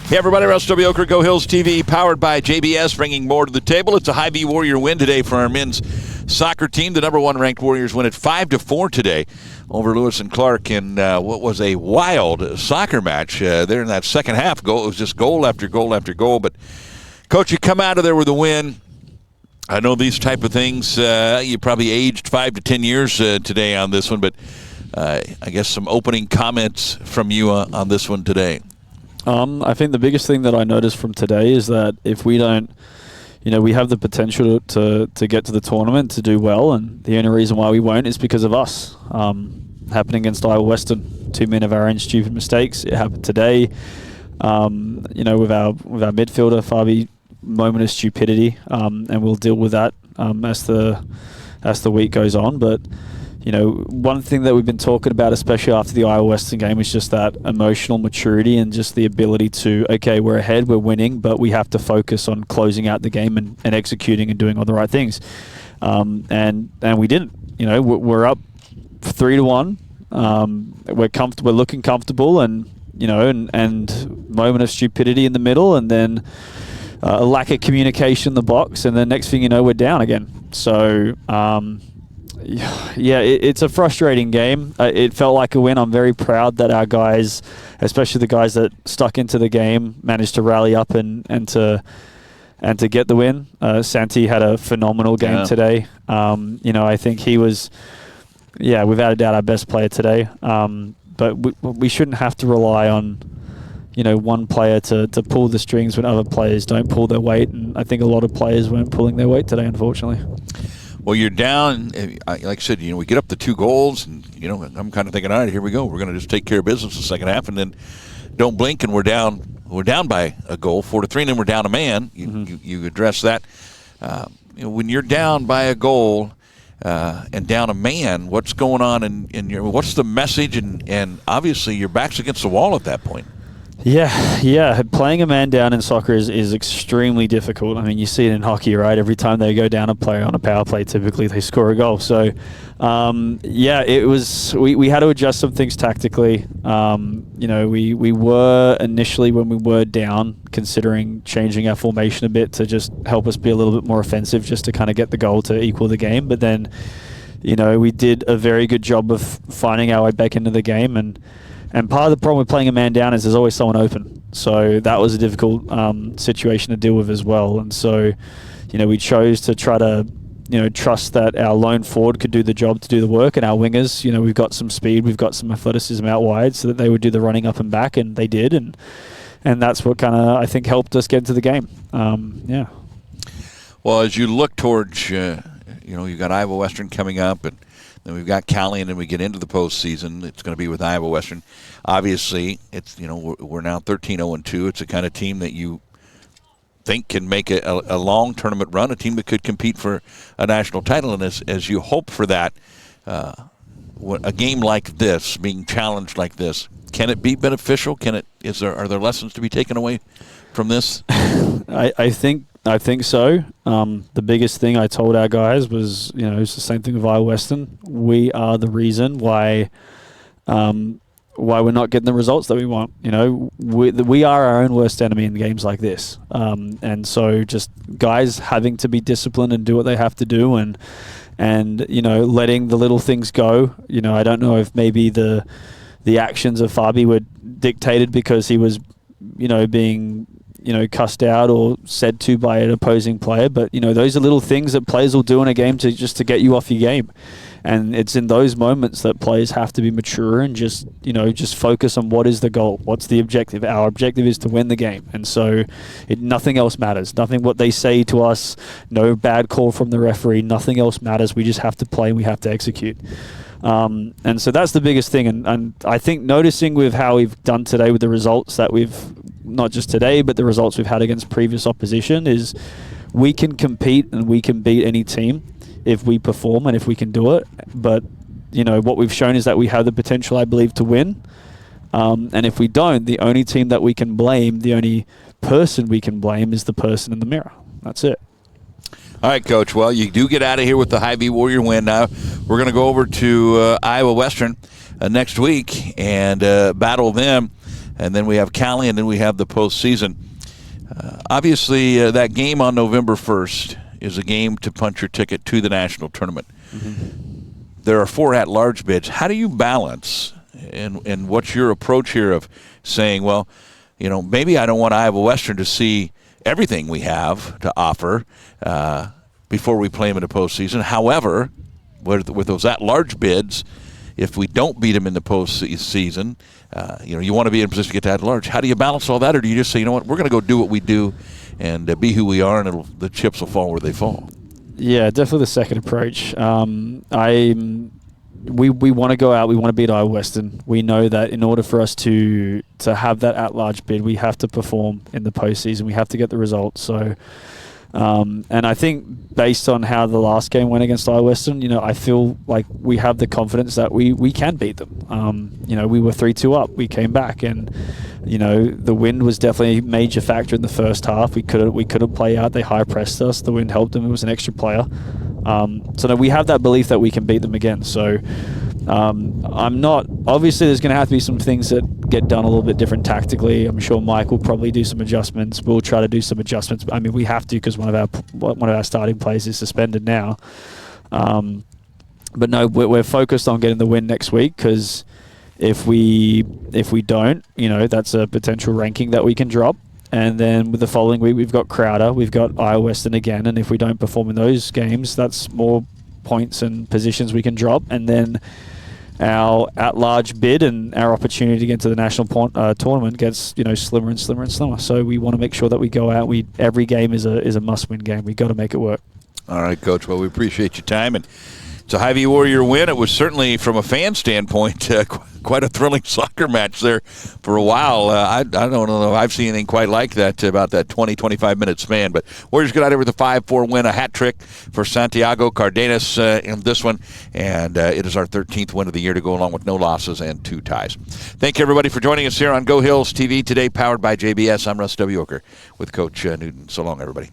Hey everybody, Russ W. Oker, Go Hills TV, powered by JBS, bringing more to the table. It's a Hy-Vee Warrior win today for our men's soccer team. The number one ranked Warriors win at 5-4 today over Lewis and Clark in what was a wild soccer match there in that second half. It was just goal after goal after goal. But, Coach, you come out of there with a win. I know these type of things, you probably aged 5 to 10 years today on this one, but I guess some opening comments from you on this one today. I think the biggest thing that I noticed from today is that if we don't, we have the potential to get to the tournament, to do well, and the only reason why we won't is because of us. Happening against Iowa Western, 2 men of our own stupid mistakes. It happened today. With our midfielder, Fabi, moment of stupidity, and we'll deal with that as the week goes on. But one thing that we've been talking about, especially after the Iowa Western game, is just that emotional maturity and just the ability to, okay, we're ahead, we're winning, but we have to focus on closing out the game and executing and doing all the right things. And we didn't. We're up 3-1. We're looking comfortable, and and moment of stupidity in the middle, and then a lack of communication in the box, and then next thing you know, we're down again. So. It's a frustrating game. It felt like a win. I'm very proud that our guys, especially the guys that stuck into the game, managed to rally up and to get the win. Santi had a phenomenal game today. I think he was, without a doubt, our best player today. But we shouldn't have to rely on, one player to pull the strings when other players don't pull their weight. And I think a lot of players weren't pulling their weight today, unfortunately. Well, you're down, like I said, we get up to 2 goals, and, I'm kind of thinking, all right, here we go. We're going to just take care of business in the second half, and then don't blink, and we're down by a goal, 4-3, and then we're down a man. You address that. When you're down by a goal and down a man, what's going on in your – what's the message? And obviously your back's against the wall at that point. Yeah. Playing a man down in soccer is extremely difficult. I mean, you see it in hockey, right? Every time they go down a player on a power play, typically they score a goal. So, it was. We had to adjust some things tactically. We were initially, when we were down, considering changing our formation a bit to just help us be a little bit more offensive, just to kind of get the goal to equal the game. But then, we did a very good job of finding our way back into the game. And part of the problem with playing a man down is there's always someone open. So that was a difficult situation to deal with as well. And so, we chose to try to, trust that our lone forward could do the job to do the work, and our wingers, we've got some speed, we've got some athleticism out wide, so that they would do the running up and back, and they did. And that's what kind of, I think, helped us get into the game. Well, as you look towards, you've got Iowa Western coming up, and then we've got Cali, and then we get into the postseason. It's going to be with Iowa Western. Obviously, it's we're now 13-0-2. It's a kind of team that you think can make a long tournament run, a team that could compete for a national title. And as you hope for that, a game like this, being challenged like this, can it be beneficial? Are there lessons to be taken away from this? I think so. The biggest thing I told our guys was, it's the same thing with Iowa Western. We are the reason why we're not getting the results that we want. We are our own worst enemy in games like this. And so just guys having to be disciplined and do what they have to do, and letting the little things go. I don't know if maybe the actions of Fabi were dictated because he was, being cussed out or said to by an opposing player. But, those are little things that players will do in a game to get you off your game. And it's in those moments that players have to be mature and just focus on what is the goal. What's the objective? Our objective is to win the game. And so nothing else matters. Nothing what they say to us, no bad call from the referee, nothing else matters. We just have to play and we have to execute. And so that's the biggest thing. And I think noticing with how we've done today with the results that we've, not just today, but the results we've had against previous opposition, is we can compete and we can beat any team if we perform and if we can do it. But, what we've shown is that we have the potential, I believe, to win. And if we don't, the only team that we can blame, the only person we can blame is the person in the mirror. That's it. All right, Coach. Well, you do get out of here with the Hy-Vee Warrior win. Now we're going to go over to Iowa Western next week and battle them and then we have Cali, and then we have the postseason. Obviously, that game on November 1st is a game to punch your ticket to the national tournament. Mm-hmm. There are 4 at-large bids. How do you balance, and what's your approach here of saying, well, maybe I don't want Iowa Western to see everything we have to offer before we play them in the postseason. However, with those at-large bids, if we don't beat them in the postseason, you want to be in a position to get to at-large. How do you balance all that, or do you just say, you know what, we're going to go do what we do and be who we are, and the chips will fall where they fall? Yeah, definitely the second approach. We want to go out. We want to beat Iowa Western. We know that in order for us to have that at-large bid, we have to perform in the postseason. We have to get the results. So, and I think based on how the last game went against Iowa Western, I feel like we have the confidence that we can beat them. We were 3-2 up. We came back, and the wind was definitely a major factor in the first half. We couldn't play out. They high pressed us. The wind helped them. It was an extra player. So we have that belief that we can beat them again. So I'm not, obviously there's going to have to be some things that get done a little bit different tactically. I'm sure Mike will probably do some adjustments. We'll try to do some adjustments. I mean, we have to, because one of our starting players is suspended now. But no, we're focused on getting the win next week, because if we don't, that's a potential ranking that we can drop. And then with the following week, we've got Crowder, we've got Iowa Western again, and if we don't perform in those games, that's more points and positions we can drop. And then our at-large bid and our opportunity to get to the national tournament gets slimmer and slimmer and slimmer. So we want to make sure that we go out. Every game is a must-win game. We've got to make it work. All right, Coach. Well, we appreciate your time, and it's a Hy-Vee Warrior win. It was certainly, from a fan standpoint, quite a thrilling soccer match there for a while. I don't know if I've seen anything quite like that, about that 20, 25-minute span. But Warriors got out there with a 5-4 win, a hat trick for Santiago Cardenas in this one. And it is our 13th win of the year to go along with no losses and 2 ties. Thank you, everybody, for joining us here on Go Hills TV today, powered by JBS. I'm Russ W. Oker with Coach Newton. So long, everybody.